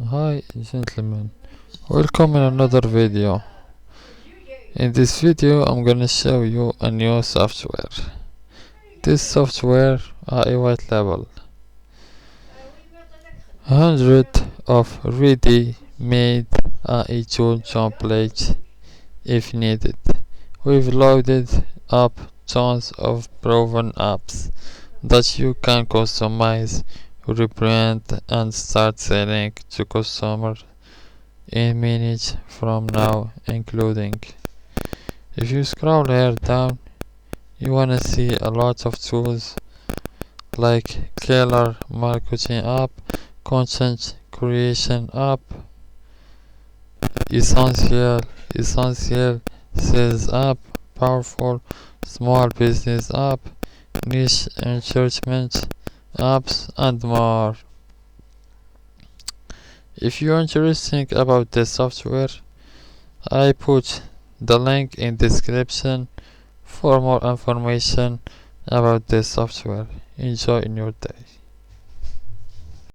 Hi gentlemen, welcome in another video. In this video I'm gonna show you a new software. This software AIWhitelabels. Hundreds of ready-made AI tool templates if needed. We've loaded up tons of proven apps that you can customize, rebrand and start selling to customers in minutes from now, including. If you scroll here down, you wanna see a lot of tools like killer marketing app, content creation app, essential sales app, powerful small business app, niche enrichment apps, and more. If you're interested about this software, I put the link in description for more information about this software. Enjoy in your day.